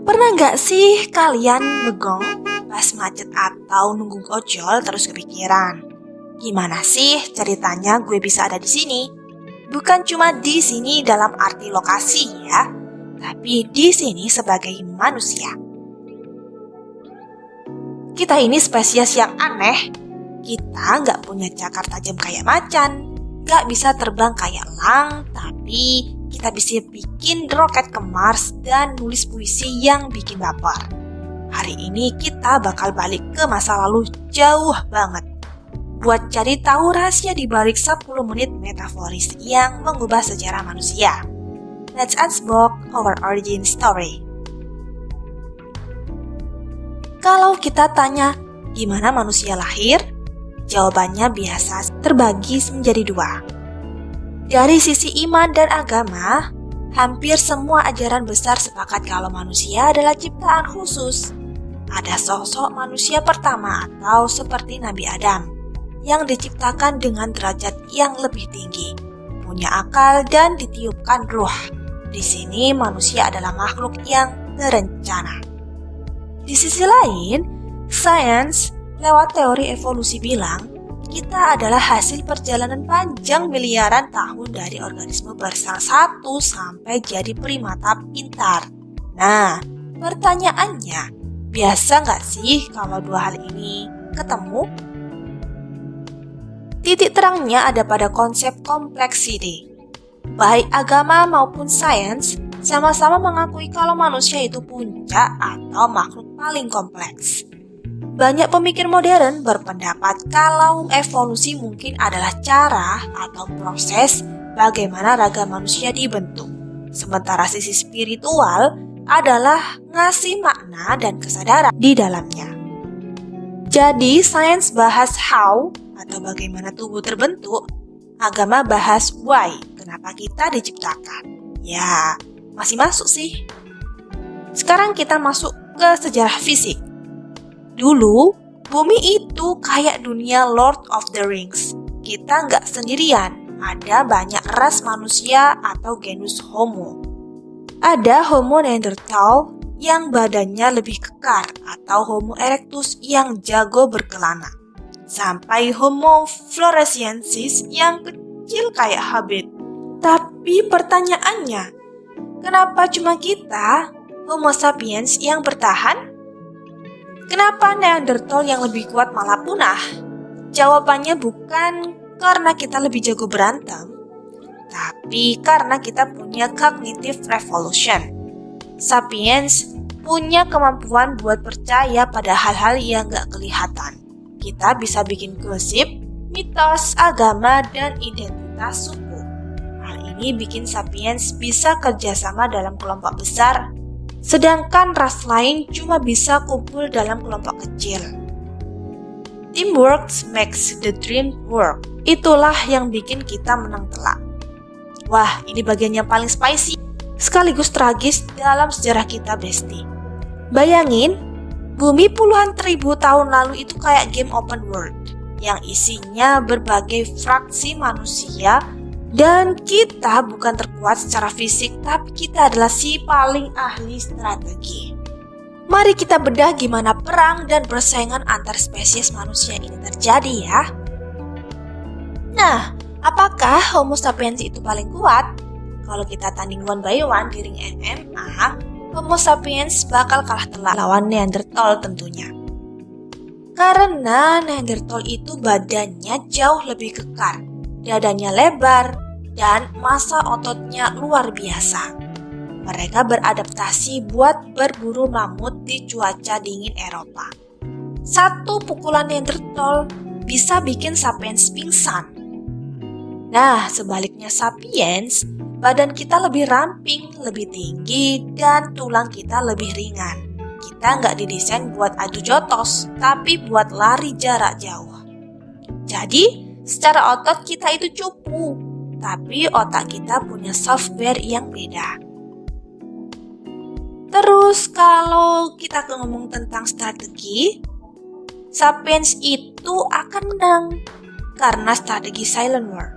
Pernah nggak sih kalian ngegong pas macet atau nunggu ojol terus kepikiran? Gimana sih ceritanya gue bisa ada di sini? Bukan cuma di sini dalam arti lokasi ya, tapi di sini sebagai manusia. Kita ini spesies yang aneh. Kita nggak punya cakar tajam kayak macan, nggak bisa terbang kayak elang, tapi kita bisa bikin roket ke Mars dan nulis puisi yang bikin baper. Hari ini kita bakal balik ke masa lalu jauh banget buat cari tahu rahasia di balik 10 menit metaforis yang mengubah sejarah manusia. Let's unbox our origin story. Kalau kita tanya, gimana manusia lahir? Jawabannya biasa terbagi menjadi dua. Dari sisi iman dan agama, hampir semua ajaran besar sepakat kalau manusia adalah ciptaan khusus. Ada sosok manusia pertama atau seperti Nabi Adam, yang diciptakan dengan derajat yang lebih tinggi, punya akal dan ditiupkan ruh. Di sini manusia adalah makhluk yang terencana. Di sisi lain, sains lewat teori evolusi bilang, kita adalah hasil perjalanan panjang miliaran tahun dari organisme bersel satu sampai jadi primata pintar. Nah, pertanyaannya, biasa nggak sih kalau dua hal ini ketemu? Titik terangnya ada pada konsep complexity. Baik agama maupun sains sama-sama mengakui kalau manusia itu puncak atau makhluk paling kompleks. Banyak pemikir modern berpendapat kalau evolusi mungkin adalah cara atau proses bagaimana raga manusia dibentuk. Sementara sisi spiritual adalah ngasih makna dan kesadaran di dalamnya. Jadi sains bahas how atau bagaimana tubuh terbentuk, agama bahas why, kenapa kita diciptakan. Ya, masih masuk sih. Sekarang kita masuk ke sejarah fisik. Dulu, bumi itu kayak dunia Lord of the Rings. Kita nggak sendirian, ada banyak ras manusia atau genus Homo. Ada Homo neanderthal yang badannya lebih kekar atau Homo erectus yang jago berkelana. Sampai Homo floresiensis yang kecil kayak Hobbit. Tapi pertanyaannya, kenapa cuma kita, Homo sapiens, yang bertahan? Kenapa Neanderthal yang lebih kuat malah punah? Jawabannya bukan karena kita lebih jago berantem, tapi karena kita punya cognitive revolution. Sapiens punya kemampuan buat percaya pada hal-hal yang gak kelihatan. Kita bisa bikin gosip, mitos, agama, dan identitas suku. Hal ini bikin sapiens bisa kerjasama dalam kelompok besar, sedangkan ras lain cuma bisa kumpul dalam kelompok kecil. Teamwork makes the dream work. Itulah yang bikin kita menang telak. Wah, ini bagian yang paling spicy, sekaligus tragis dalam sejarah kita, Besti. Bayangin, bumi puluhan ribu tahun lalu itu kayak game open world, yang isinya berbagai fraksi manusia. Dan kita bukan terkuat secara fisik, tapi kita adalah si paling ahli strategi. Mari kita bedah gimana perang dan persaingan antar spesies manusia ini terjadi ya. Nah, apakah Homo sapiens itu paling kuat? Kalau kita tanding one by one di ring MMA, Homo sapiens bakal kalah telak lawan Neanderthal tentunya. Karena Neanderthal itu badannya jauh lebih kekar, dadanya lebar, dan massa ototnya luar biasa. Mereka beradaptasi buat berburu mamut di cuaca dingin Eropa. Satu pukulan Neanderthal bisa bikin sapiens pingsan. Nah, sebaliknya sapiens, badan kita lebih ramping, lebih tinggi, dan tulang kita lebih ringan. Kita nggak didesain buat adu jotos, tapi buat lari jarak jauh. Jadi, secara otot kita itu cupu, tapi otak kita punya software yang beda. Terus kalau kita ngomong tentang strategi, sapiens itu akan menang karena strategi silent war.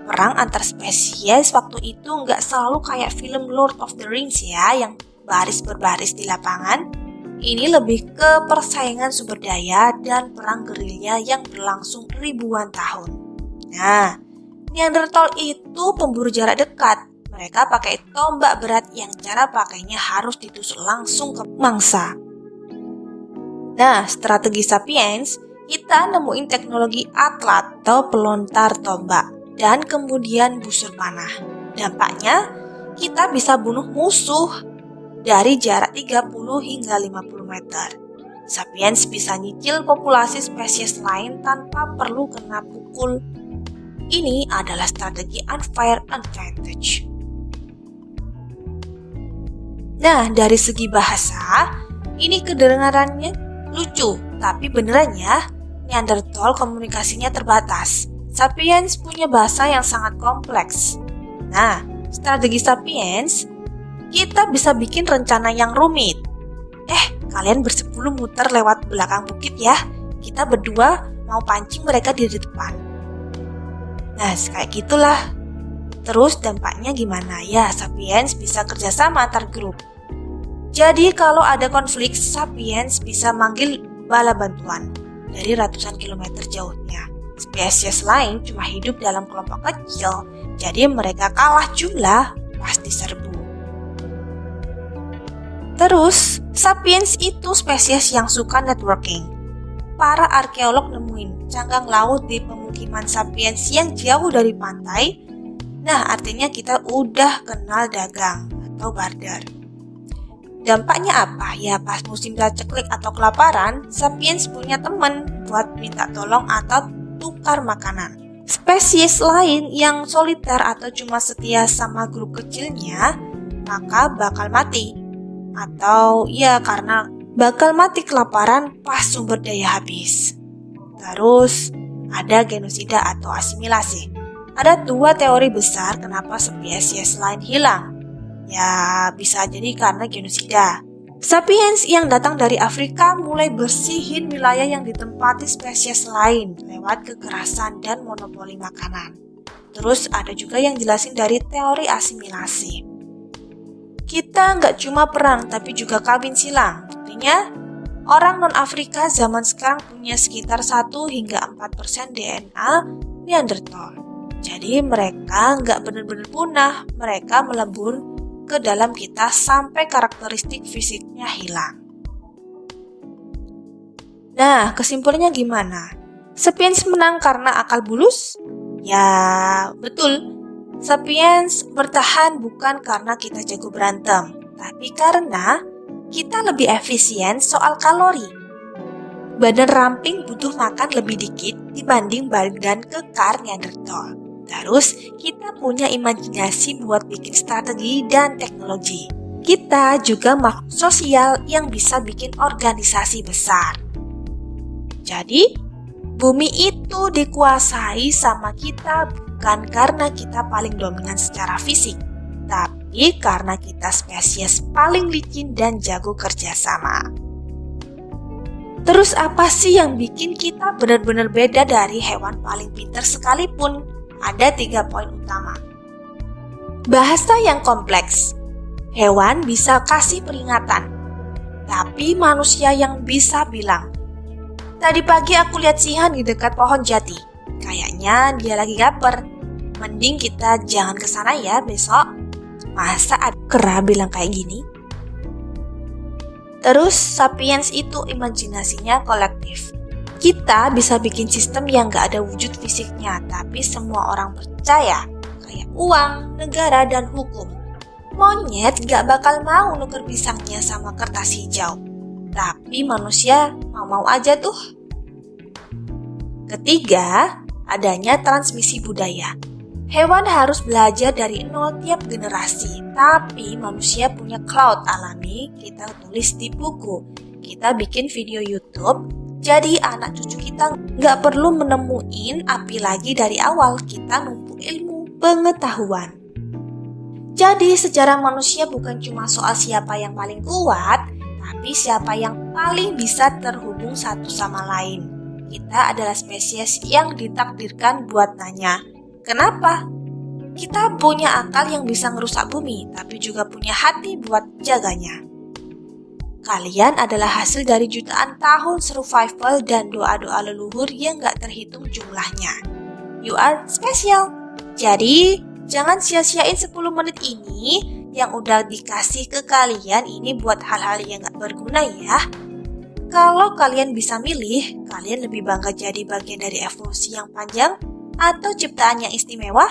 Perang antar spesies waktu itu nggak selalu kayak film Lord of the Rings ya, yang baris berbaris di lapangan. Ini lebih ke persaingan sumber daya dan perang gerilya yang berlangsung ribuan tahun. Nah, Neanderthal itu pemburu jarak dekat. Mereka pakai tombak berat yang cara pakainya harus ditusuk langsung ke mangsa. Nah, strategi Sapiens, kita nemuin teknologi atlat atau pelontar tombak dan kemudian busur panah. Dampaknya, kita bisa bunuh musuh dari jarak 30 hingga 50 meter. Sapiens bisa nyicil populasi spesies lain tanpa perlu kena pukul. Ini adalah strategi unfair advantage. Nah, dari segi bahasa, ini kedengarannya lucu, tapi beneran ya, Neanderthal komunikasinya terbatas. Sapiens punya bahasa yang sangat kompleks. Nah, strategi Sapiens, kita bisa bikin rencana yang rumit. Kalian bersepuluh muter lewat belakang bukit ya. Kita berdua mau pancing mereka di depan. Nah, kayak gitulah. Terus dampaknya gimana? Ya, Sapiens bisa kerjasama antar grup. Jadi kalau ada konflik, Sapiens bisa manggil bala bantuan dari ratusan kilometer jauhnya. Spesies lain cuma hidup dalam kelompok kecil, jadi mereka kalah jumlah pasti serbu. Terus, Sapiens itu spesies yang suka networking. Para arkeolog nemuin cangkang laut di pemukiman Sapiens yang jauh dari pantai. Nah, artinya kita udah kenal dagang atau barter. Dampaknya apa? Ya, pas musim paceklik atau kelaparan, Sapiens punya teman buat minta tolong atau tukar makanan. Spesies lain yang soliter atau cuma setia sama grup kecilnya, maka bakal mati. Atau ya karena bakal mati kelaparan pas sumber daya habis. Terus ada genosida atau asimilasi. Ada dua teori besar kenapa spesies lain hilang. Ya bisa jadi karena genosida. Sapiens yang datang dari Afrika mulai bersihin wilayah yang ditempati spesies lain lewat kekerasan dan monopoli makanan. Terus ada juga yang jelasin dari teori asimilasi. Kita nggak cuma perang, tapi juga kawin silang. Buktinya, orang non-Afrika zaman sekarang punya sekitar 1 hingga 4% DNA Neanderthal. Jadi mereka nggak benar-benar punah, mereka melebur ke dalam kita sampai karakteristik fisiknya hilang. Nah, kesimpulannya gimana? Sapiens menang karena akal bulus? Ya, betul. Sapiens bertahan bukan karena kita jago berantem, tapi karena kita lebih efisien soal kalori. Badan ramping butuh makan lebih dikit dibanding badan kekar Neanderthal. Terus kita punya imajinasi buat bikin strategi dan teknologi. Kita juga makhluk sosial yang bisa bikin organisasi besar. Jadi, bumi itu dikuasai sama kita bukan karena kita paling dominan secara fisik, tapi karena kita spesies paling licin dan jago kerjasama. Terus apa sih yang bikin kita benar-benar beda dari hewan paling pintar sekalipun? Ada 3 poin utama. Bahasa yang kompleks. Hewan bisa kasih peringatan, tapi manusia yang bisa bilang, "Tadi pagi aku lihat Sihan di dekat pohon jati. Kayaknya dia lagi lapar. Mending kita jangan kesana ya besok." Masa ada kera bilang kayak gini? Terus Sapiens itu imajinasinya kolektif. Kita bisa bikin sistem yang gak ada wujud fisiknya, tapi semua orang percaya, kayak uang, negara, dan hukum. Monyet gak bakal mau nuker pisangnya sama kertas hijau, tapi manusia mau-mau aja tuh. Ketiga, adanya transmisi budaya. Hewan harus belajar dari nol tiap generasi, tapi manusia punya cloud alami, kita tulis di buku, kita bikin video YouTube. Jadi anak cucu kita nggak perlu menemuin api lagi dari awal, kita numpuk ilmu pengetahuan. Jadi sejarah manusia bukan cuma soal siapa yang paling kuat, tapi siapa yang paling bisa terhubung satu sama lain. Kita adalah spesies yang ditakdirkan buat nanya, kenapa? Kita punya akal yang bisa ngerusak bumi, tapi juga punya hati buat jaganya. Kalian adalah hasil dari jutaan tahun survival dan doa-doa leluhur yang gak terhitung jumlahnya. You are special. Jadi, jangan sia-siain 10 menit ini yang udah dikasih ke kalian ini buat hal-hal yang gak berguna ya. Kalau kalian bisa milih, kalian lebih bangga jadi bagian dari evolusi yang panjang atau ciptaan yang istimewa?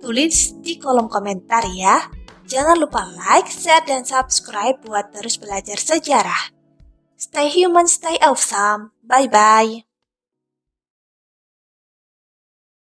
Tulis di kolom komentar ya. Jangan lupa like, share, dan subscribe buat terus belajar sejarah. Stay human, stay awesome. Bye-bye.